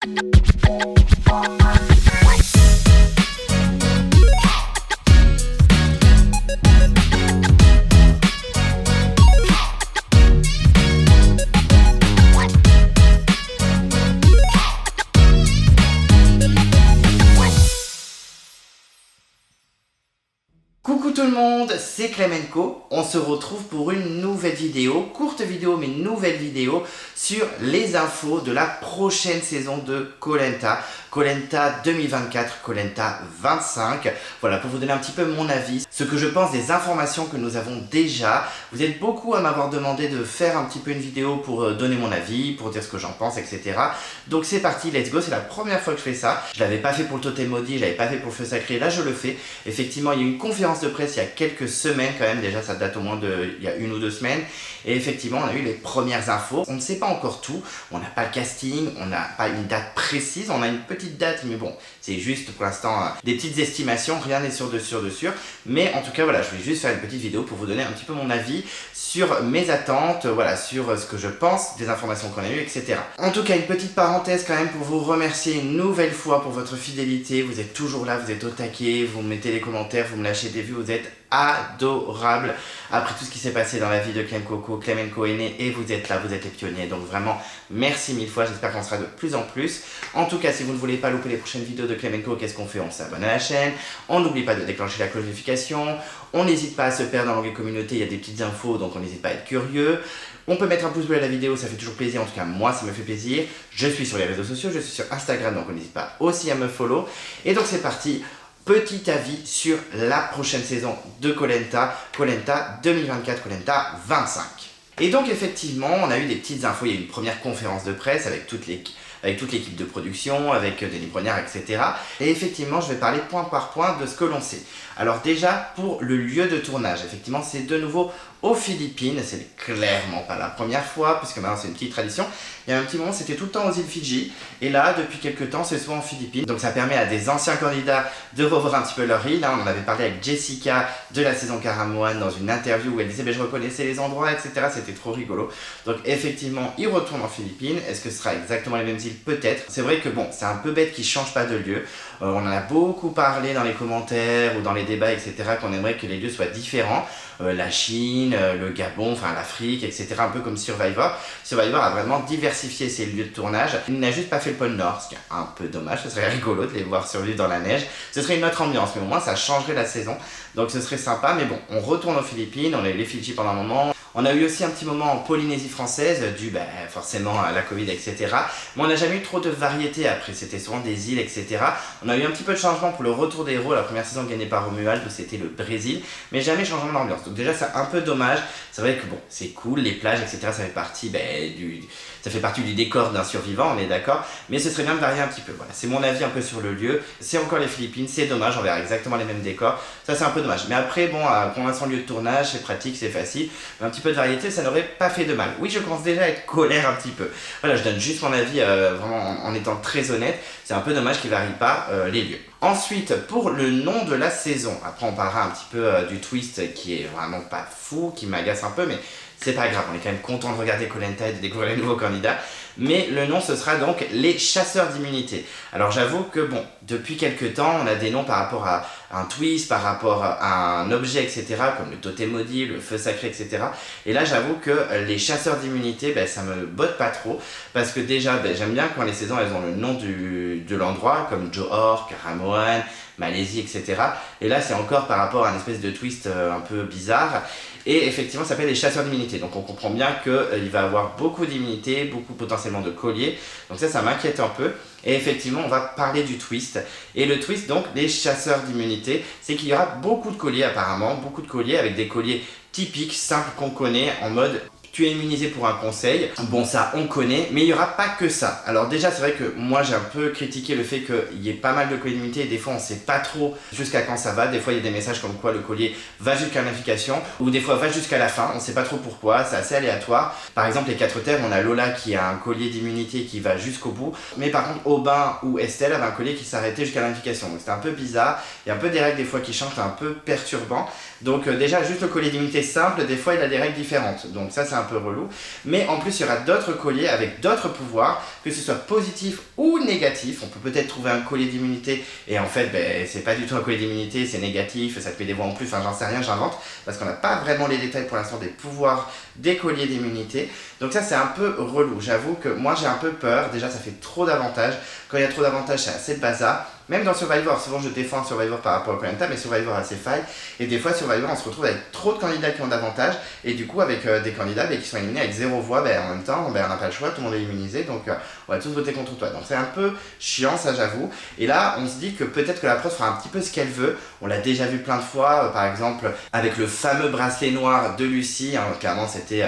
Coucou tout le monde, c'est Clemenco. On se retrouve pour une nouvelle vidéo, courte vidéo mais nouvelle vidéo sur les infos de la prochaine saison de Koh Lanta. Koh Lanta 2024, Koh Lanta 25. Voilà, pour vous donner un petit peu mon avis, ce que je pense des informations que nous avons déjà. Vous êtes beaucoup à m'avoir demandé de faire un petit peu une vidéo pour donner mon avis, pour dire ce que j'en pense, etc. Donc c'est parti, let's go. C'est la première fois que je fais ça. Je l'avais pas fait pour le Totem Maudit, je l'avais pas fait pour le Feu Sacré. Là, je le fais. Effectivement, il y a eu une conférence de presse il y a quelques semaines quand même. Déjà, ça date au moins de il y a 1 ou 2 semaines. Et effectivement, on a eu les premières infos. On ne sait pas encore tout. On n'a pas le casting, on n'a pas une date précise. On a une petite date, mais bon, c'est juste pour l'instant des petites estimations. Rien n'est sûr de sûr de sûr. Mais en tout cas, voilà, je voulais juste faire une petite vidéo pour vous donner un petit peu mon avis sur mes attentes, voilà, sur ce que je pense, des informations qu'on a eues, etc. En tout cas, une petite parenthèse quand même pour vous remercier une nouvelle fois pour votre fidélité. Vous êtes toujours là, vous êtes au taquet, vous me mettez les commentaires, vous me lâchez des vues, vous êtes adorable. Après tout ce qui s'est passé dans la vie de Clemenco est né et vous êtes là, vous êtes les pionniers. Donc vraiment, merci 1000 fois, j'espère qu'on sera de plus en plus. En tout cas, si vous ne voulez pas louper les prochaines vidéos de Clemenco, qu'est-ce qu'on fait? On s'abonne à la chaîne, on n'oublie pas de déclencher la cloche de notification, on n'hésite pas à se perdre dans l'onglet communauté, il y a des petites infos, donc on n'hésite pas à être curieux. On peut mettre un pouce bleu à la vidéo, ça fait toujours plaisir, en tout cas moi ça me fait plaisir. Je suis sur les réseaux sociaux, je suis sur Instagram, donc on n'hésite pas aussi à me follow. Et donc c'est parti. Petit avis sur la prochaine saison de Koh Lanta, Koh Lanta 2024, Koh Lanta 25. Et donc effectivement, on a eu des petites infos, il y a eu une première conférence de presse avec toute l'équipe de production, avec Denis Brognard, etc. Et effectivement, je vais parler point par point de ce que l'on sait. Alors déjà, pour le lieu de tournage, effectivement, c'est de nouveau aux Philippines. C'est clairement pas la première fois, puisque maintenant c'est une petite tradition. Il y a un petit moment, c'était tout le temps aux îles Fidji. Et là, depuis quelques temps, c'est souvent aux Philippines. Donc ça permet à des anciens candidats de revoir un petit peu leur île. Là, on en avait parlé avec Jessica de la saison Caramoan dans une interview où elle disait je reconnaissais les endroits, etc. C'était trop rigolo. Donc effectivement, ils retournent en Philippines. Est-ce que ce sera exactement les mêmes îles? Peut-être. C'est vrai que bon, c'est un peu bête qu'ils ne changent pas de lieu. On en a beaucoup parlé dans les commentaires ou dans les débats, etc. qu'on aimerait que les lieux soient différents. La Chine, le Gabon, enfin l'Afrique, etc. Un peu comme Survivor. Survivor a vraiment diversifié ses lieux de tournage. Il n'a juste pas fait le pôle Nord, ce qui est un peu dommage. Ce serait rigolo de les voir survivre dans la neige. Ce serait une autre ambiance, mais au moins ça changerait la saison. Donc ce serait sympa. Mais bon, on retourne aux Philippines. On a eu les Fidji pendant un moment. On a eu aussi un petit moment en Polynésie française, dû forcément à la Covid, etc. Mais on n'a jamais eu trop de variété après, c'était souvent des îles, etc. On a eu un petit peu de changement pour le retour des héros, la première saison gagnée par Romuald, où c'était le Brésil, mais jamais changement d'ambiance. Donc déjà, c'est un peu dommage. C'est vrai que bon, c'est cool, les plages, etc. Ça fait partie du décor d'un survivant, on est d'accord. Mais ce serait bien de varier un petit peu. Voilà, c'est mon avis un peu sur le lieu. C'est encore les Philippines, c'est dommage, on verra exactement les mêmes décors. Ça, c'est un peu dommage. Mais après, bon, pour l'instant, lieu de tournage, c'est pratique, c'est facile. Mais un petit peu de variété, ça n'aurait pas fait de mal. Oui, je commence déjà à être colère un petit peu. Voilà, je donne juste mon avis vraiment en étant très honnête. C'est un peu dommage qu'ils ne varient pas les lieux. Ensuite, pour le nom de la saison, après on parlera un petit peu du twist qui est vraiment pas fou, qui m'agace un peu, mais c'est pas grave, on est quand même content de regarder Koh Lanta et de découvrir les nouveaux candidats. Mais le nom, ce sera donc les chasseurs d'immunité. Alors j'avoue que bon, depuis quelques temps, on a des noms par rapport à un twist, par rapport à un objet, etc. Comme le Totem Maudit, le Feu Sacré, etc. Et là, j'avoue que les chasseurs d'immunité, ça me botte pas trop. Parce que déjà, j'aime bien quand les saisons, elles ont le nom de l'endroit, comme Johor, Caramoan, Malaisie, etc. Et là, c'est encore par rapport à une espèce de twist un peu bizarre. Et effectivement, ça s'appelle les chasseurs d'immunité. Donc on comprend bien qu'il va avoir beaucoup d'immunité, beaucoup potentiellement de colliers. Donc ça m'inquiète un peu. Et effectivement, on va parler du twist. Et le twist, donc, les chasseurs d'immunité, c'est qu'il y aura beaucoup de colliers apparemment. Beaucoup de colliers avec des colliers typiques, simples, qu'on connaît, en mode tu es immunisé pour un conseil. Bon, ça, on connaît, mais il n'y aura pas que ça. Alors déjà, c'est vrai que moi, j'ai un peu critiqué le fait qu'il y ait pas mal de colliers d'immunité et des fois, on ne sait pas trop jusqu'à quand ça va. Des fois, il y a des messages comme quoi le collier va jusqu'à l'indication ou des fois va jusqu'à la fin. On ne sait pas trop pourquoi, c'est assez aléatoire. Par exemple, les 4 terres, on a Lola qui a un collier d'immunité qui va jusqu'au bout. Mais par contre, Aubin ou Estelle avaient un collier qui s'arrêtait jusqu'à l'indication. Donc c'était un peu bizarre. Il y a un peu des règles des fois qui changent, c'est un peu perturbant. Donc déjà, juste le collier d'immunité simple, des fois, il a des règles différentes. Donc ça, c'est un peu dommage. Mais après, bon, c'est cool, les plages, etc. Ça fait partie du décor d'un survivant, on est d'accord. Mais ce serait bien de varier un petit peu. Donc peu relou. Mais en plus, il y aura d'autres colliers avec d'autres pouvoirs, que ce soit positif ou négatif. On peut peut-être trouver un collier d'immunité et en fait, c'est pas du tout un collier d'immunité, c'est négatif, ça te fait des voix en plus, enfin j'en sais rien, j'invente, parce qu'on n'a pas vraiment les détails pour l'instant des pouvoirs des colliers d'immunité. Donc ça c'est un peu relou, j'avoue que moi j'ai un peu peur, déjà ça fait trop d'avantages, quand il y a trop d'avantages c'est assez bazar. Même dans Survivor, souvent je défends Survivor par rapport à Koh-Lanta, mais Survivor a ses failles. Et des fois, Survivor, on se retrouve avec trop de candidats qui ont d'avantages. Et du coup, avec des candidats qui sont éliminés avec 0 voix, en même temps, on n'a pas le choix, tout le monde est immunisé. Donc, on va tous voter contre toi. Donc, c'est un peu chiant, ça j'avoue. Et là, on se dit que peut-être que la prod fera un petit peu ce qu'elle veut. On l'a déjà vu plein de fois, par exemple, avec le fameux bracelet noir de Lucie. Hein, clairement, c'était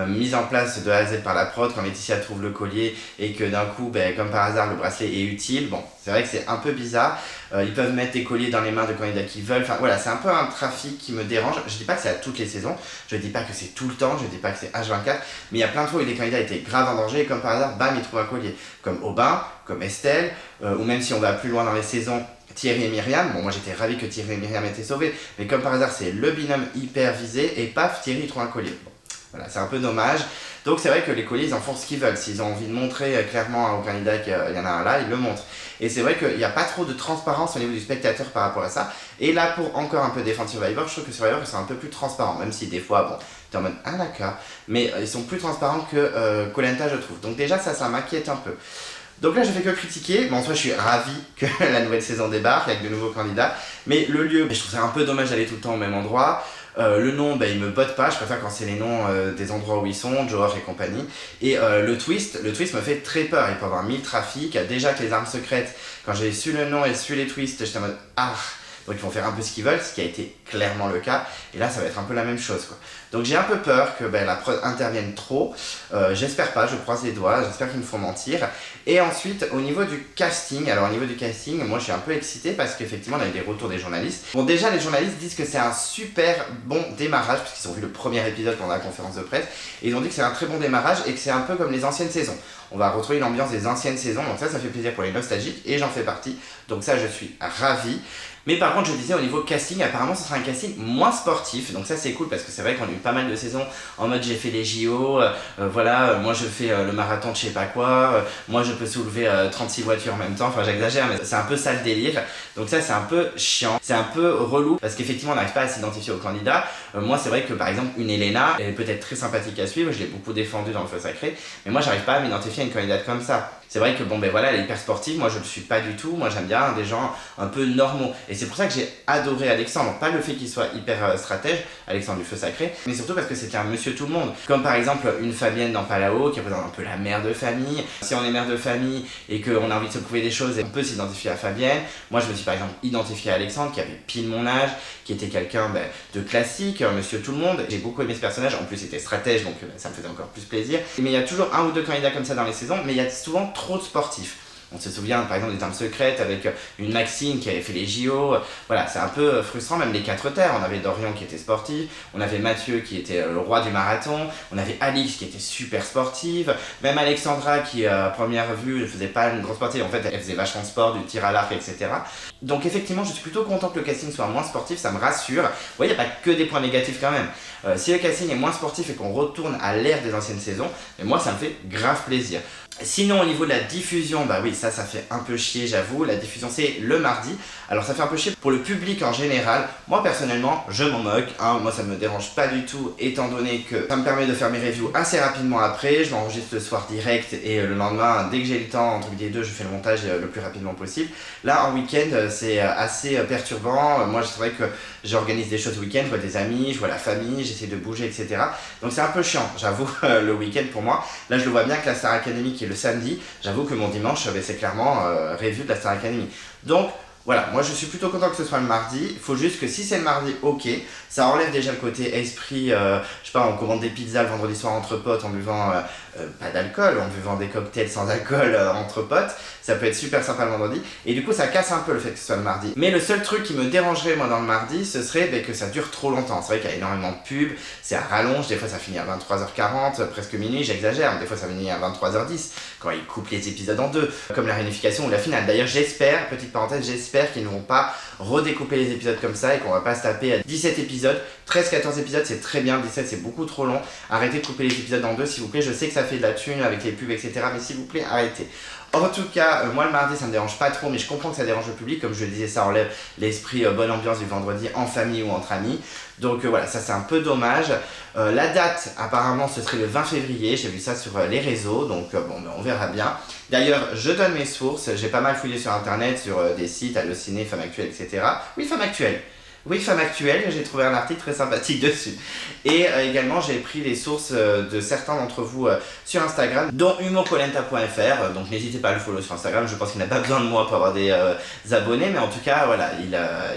mise en place de A à Z par la prod quand Laetitia trouve le collier et que d'un coup, comme par hasard, le bracelet est utile. Bon, c'est vrai que c'est un peu bizarre. Ils peuvent mettre des colliers dans les mains de candidats qu'ils veulent. Enfin voilà, c'est un peu un trafic qui me dérange. Je dis pas que c'est à toutes les saisons, je dis pas que c'est tout le temps, je dis pas que c'est H24, mais il y a plein de fois où les candidats étaient grave en danger et comme par hasard, bam, ils trouvent un collier. Comme Aubin, comme Estelle, ou même si on va plus loin dans les saisons, Thierry et Myriam. Bon, moi j'étais ravi que Thierry et Myriam étaient sauvés, mais comme par hasard, c'est le binôme hyper visé et paf, Thierry il trouve un collier. Bon, voilà, c'est un peu dommage. Donc c'est vrai que les colliers, ils en font ce qu'ils veulent. S'ils ont envie de montrer clairement au candidat qu'il y en a un là, ils le montrent. Et c'est vrai qu'il n'y a pas trop de transparence au niveau du spectateur par rapport à ça. Et là, pour encore un peu défendre Survivor, je trouve que Survivor, ils sont un peu plus transparents. Même si des fois, bon, t'es en mode, ah d'accord. Mais ils sont plus transparents que Koh-Lanta, je trouve. Donc déjà, ça m'inquiète un peu. Donc là, je fais que critiquer, mais en soi, je suis ravi que la nouvelle saison débarque avec de nouveaux candidats. Mais le lieu, je trouve ça un peu dommage d'aller tout le temps au même endroit. Le nom, il me botte pas, je préfère quand c'est les noms des endroits où ils sont, Johor et compagnie. Et le twist me fait très peur, il peut y avoir 1000 trafics. Déjà que les armes secrètes, quand j'ai su le nom et su les twists, j'étais en mode ah. Donc ils vont faire un peu ce qu'ils veulent, ce qui a été clairement le cas. Et là, ça va être un peu la même chose, quoi. Donc j'ai un peu peur que la prod intervienne trop. J'espère pas, je croise les doigts, j'espère qu'ils me font mentir. Et ensuite, au niveau du casting, moi je suis un peu excité parce qu'effectivement, on a eu des retours des journalistes. Bon, déjà, les journalistes disent que c'est un super bon démarrage, puisqu'ils ont vu le premier épisode pendant la conférence de presse. Et ils ont dit que c'est un très bon démarrage et que c'est un peu comme les anciennes saisons. On va retrouver l'ambiance des anciennes saisons, donc ça fait plaisir pour les nostalgiques et j'en fais partie. Donc ça, je suis ravi. Mais par contre, je disais au niveau casting, apparemment ce sera un casting moins sportif. Donc ça c'est cool parce que c'est vrai qu'on a eu pas mal de saisons en mode j'ai fait les JO, moi je fais le marathon de je sais pas quoi, moi je peux soulever 36 voitures en même temps, enfin j'exagère mais c'est un peu ça le délire. Donc ça c'est un peu chiant, c'est un peu relou parce qu'effectivement on n'arrive pas à s'identifier aux candidats. Moi c'est vrai que par exemple une Elena, elle est peut-être très sympathique à suivre, je l'ai beaucoup défendue dans le feu sacré, mais moi j'arrive pas à m'identifier à une candidate comme ça. C'est vrai que elle est hyper sportive, moi je le suis pas du tout, moi j'aime bien des gens un peu normaux. Et c'est pour ça que j'ai adoré Alexandre, pas le fait qu'il soit hyper stratège, Alexandre du Feu Sacré, mais surtout parce que c'était un monsieur tout le monde. Comme par exemple une Fabienne dans Palao qui représente un peu la mère de famille. Si on est mère de famille et qu'on a envie de se prouver des choses, on peut s'identifier à Fabienne. Moi je me suis par exemple identifié à Alexandre qui avait pile mon âge, qui était quelqu'un de classique, monsieur tout le monde. J'ai beaucoup aimé ce personnage, en plus il était stratège donc ça me faisait encore plus plaisir. Mais il y a toujours un ou deux candidats comme ça dans les saisons, mais il y a souvent trop de sportifs. On se souvient par exemple des armes secrètes avec une Maxine qui avait fait les JO. Voilà, c'est un peu frustrant, même les 4 terres. On avait Dorian qui était sportif, on avait Mathieu qui était le roi du marathon, on avait Alix qui était super sportive, même Alexandra qui à première vue ne faisait pas une grosse sportive, en fait elle faisait vachement de sport, du tir à l'arc, etc. Donc effectivement je suis plutôt content que le casting soit moins sportif, ça me rassure. Vous voyez, il n'y a pas que des points négatifs quand même. Si le casting est moins sportif et qu'on retourne à l'ère des anciennes saisons, mais moi ça me fait grave plaisir. Sinon au niveau de la diffusion, oui ça fait un peu chier j'avoue, la diffusion c'est le mardi, alors ça fait un peu chier pour le public en général. Moi personnellement je m'en moque, moi ça me dérange pas du tout étant donné que ça me permet de faire mes reviews assez rapidement après, je m'enregistre le soir direct et le lendemain dès que j'ai le temps entre midi et 2 je fais le montage le plus rapidement possible. Là en week-end c'est assez perturbant, moi c'est vrai que j'organise des choses le week-end, je vois des amis, je vois la famille, j'essaie de bouger etc. Donc c'est un peu chiant j'avoue le week-end pour moi. Là je le vois bien que la Star Academy qui est le samedi, j'avoue que mon dimanche c'est clairement review de la Star Academy. Donc voilà, moi je suis plutôt content que ce soit le mardi, il faut juste que si c'est le mardi, ok, ça enlève déjà le côté esprit, je sais pas, on commande des pizzas le vendredi soir entre potes en buvant pas d'alcool, en buvant des cocktails sans alcool entre potes. Ça peut être super sympa le vendredi. Et du coup, ça casse un peu le fait que ce soit le mardi. Mais le seul truc qui me dérangerait, moi, dans le mardi, ce serait que ça dure trop longtemps. C'est vrai qu'il y a énormément de pubs, c'est à rallonge. Des fois, ça finit à 23h40, presque minuit, j'exagère. Des fois, ça finit à 23h10, quand ils coupent les épisodes en deux, comme la réunification ou la finale. D'ailleurs, j'espère, petite parenthèse, j'espère qu'ils ne vont pas redécouper les épisodes comme ça et qu'on va pas se taper à 17 épisodes. 13-14 épisodes, c'est très bien. 17, c'est beaucoup trop long. Arrêtez de couper les épisodes en deux, s'il vous plaît. Je sais que ça fait de la thune avec les pubs, etc. Mais s'il vous plaît, arrêtez. En tout cas, moi le mardi ça me dérange pas trop, mais je comprends que ça dérange le public. Comme je le disais, ça enlève l'esprit bonne ambiance du vendredi en famille ou entre amis. Donc voilà, ça c'est un peu dommage. La date, apparemment, ce serait le 20 février. J'ai vu ça sur les réseaux, donc bon, on verra bien. D'ailleurs, je donne mes sources. J'ai pas mal fouillé sur internet, sur des sites, Allociné, Femme Actuelle, etc. Oui, Femme Actuelle. Oui, Femme Actuelle, j'ai trouvé un article très sympathique dessus. Et également, j'ai pris les sources de certains d'entre vous sur Instagram, dont humorcolenta.fr. Donc n'hésitez pas à le follow sur Instagram. Je pense qu'il n'a pas besoin de moi pour avoir des abonnés. Mais en tout cas, voilà,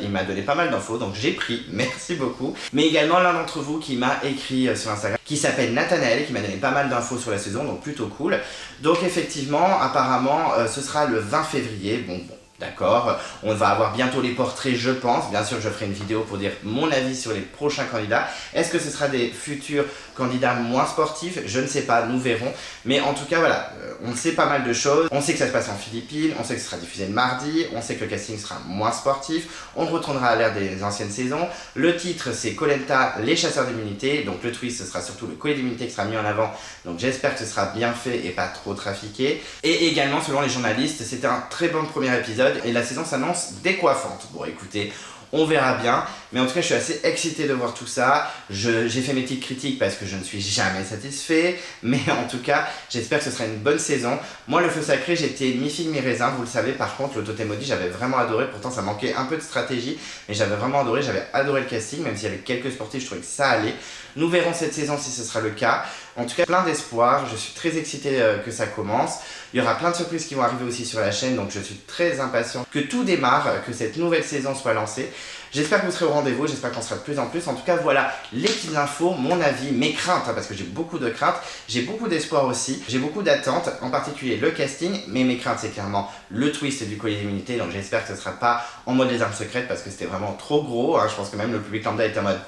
il m'a donné pas mal d'infos. Donc j'ai pris, merci beaucoup. Mais également l'un d'entre vous qui m'a écrit sur Instagram, qui s'appelle Nathanaël, qui m'a donné pas mal d'infos sur la saison. Donc plutôt cool. Donc effectivement, apparemment, ce sera le 20 février. Bon. D'accord, on va avoir bientôt les portraits, je pense. Bien sûr, je ferai une vidéo pour dire mon avis sur les prochains candidats. Est-ce que ce sera des futurs candidats moins sportifs? Je ne sais pas, nous verrons. Mais en tout cas, voilà, on sait pas mal de choses. On sait que ça se passe en Philippines, on sait que ce sera diffusé le mardi, on sait que le casting sera moins sportif. On retournera à l'ère des anciennes saisons. Le titre, c'est Koh Lanta, les chasseurs d'immunité. Donc le twist, ce sera surtout le collier d'immunité qui sera mis en avant. Donc j'espère que ce sera bien fait et pas trop trafiqué. Et également, selon les journalistes, c'était un très bon premier épisode. Et la saison s'annonce décoiffante. Bon écoutez, on verra bien, mais en tout cas je suis assez excité de voir tout ça. J'ai fait mes petites critiques parce que je ne suis jamais satisfait, mais en tout cas j'espère que ce sera une bonne saison. Moi le feu sacré, j'étais mi-figue mi-raisin, vous le savez. Par contre le totem maudit, j'avais vraiment adoré. Pourtant ça manquait un peu de stratégie, mais j'avais vraiment adoré. J'avais adoré le casting, même s'il y avait quelques sportifs, je trouvais que ça allait. Nous verrons cette saison si ce sera le cas. En tout cas, plein d'espoir, je suis très excité que ça commence. Il y aura plein de surprises qui vont arriver aussi sur la chaîne, donc je suis très impatient que tout démarre, que cette nouvelle saison soit lancée. J'espère que vous serez au rendez-vous, j'espère qu'on sera de plus en plus. En tout cas, voilà les petites infos, mon avis, mes craintes, parce que j'ai beaucoup de craintes, j'ai beaucoup d'espoir aussi, j'ai beaucoup d'attentes, en particulier le casting, mais mes craintes, c'est clairement le twist du collier d'immunité, donc j'espère que ce ne sera pas en mode les armes secrètes, parce que c'était vraiment trop gros. Je pense que même le public lambda est en mode...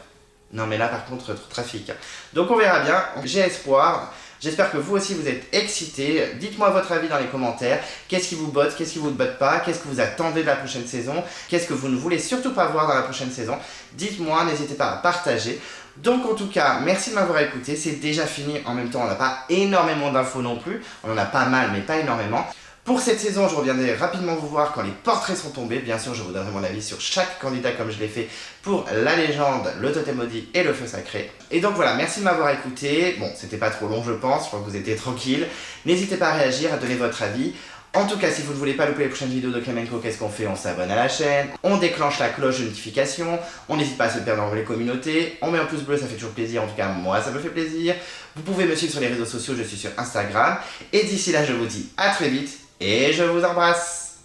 Non mais là par contre, trop trafic. Donc on verra bien, j'ai espoir. J'espère que vous aussi vous êtes excités. Dites-moi votre avis dans les commentaires. Qu'est-ce qui vous botte, qu'est-ce qui vous botte pas? Qu'est-ce que vous attendez de la prochaine saison? Qu'est-ce que vous ne voulez surtout pas voir dans la prochaine saison? Dites-moi, n'hésitez pas à partager. Donc en tout cas, merci de m'avoir écouté. C'est déjà fini. En même temps, on n'a pas énormément d'infos non plus. On en a pas mal, mais pas énormément. Pour cette saison, je reviendrai rapidement vous voir quand les portraits sont tombés. Bien sûr, je vous donnerai mon avis sur chaque candidat comme je l'ai fait pour la légende, le totem maudit et le feu sacré. Et donc voilà, merci de m'avoir écouté. Bon, c'était pas trop long je pense, je crois que vous étiez tranquille. N'hésitez pas à réagir, à donner votre avis. En tout cas, si vous ne voulez pas louper les prochaines vidéos de Klemenko, qu'est-ce qu'on fait? On s'abonne à la chaîne, on déclenche la cloche de notification, on n'hésite pas à se perdre dans les communautés, on met un pouce bleu, ça fait toujours plaisir, en tout cas moi ça me fait plaisir. Vous pouvez me suivre sur les réseaux sociaux, je suis sur Instagram. Et d'ici là, je vous dis à très vite et je vous embrasse.